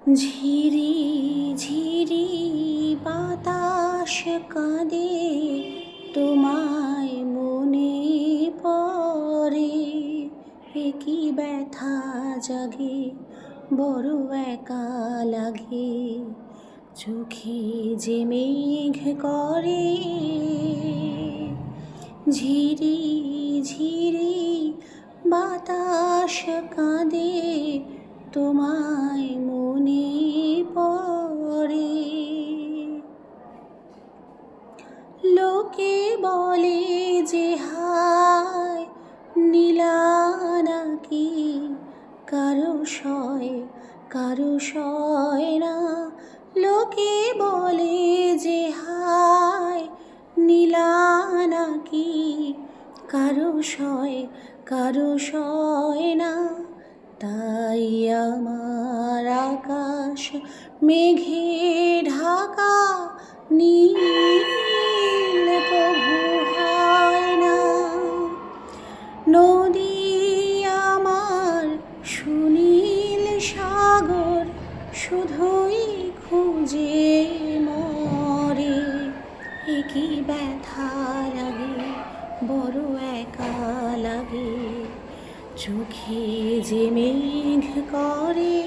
ঝিরি ঝিরি বাতাস কাঁদে, তোমায় মনে পড়ে। এ কি ব্যথা জাগে, বড় একা লাগে, চোখে যে মেঘ করে। ঝিরি ঝিরি বাতাস কাঁদে, তোমায় মনে পড়ে। লোকে বলে যে হায় নীলা নাকি, কারো সয় না। লোকে বলে যে হায় নীলা নাকি, কারো সয় না। তাই আমার আকাশ মেঘে ঢাকা, নীল কভু হয় না। নদী আমার সুনীল সাগর, শুধুই খুঁজে মরে। এ কি ব্যথা লাগে, বড় একা লাগে, চোখে যে মেঘ করে।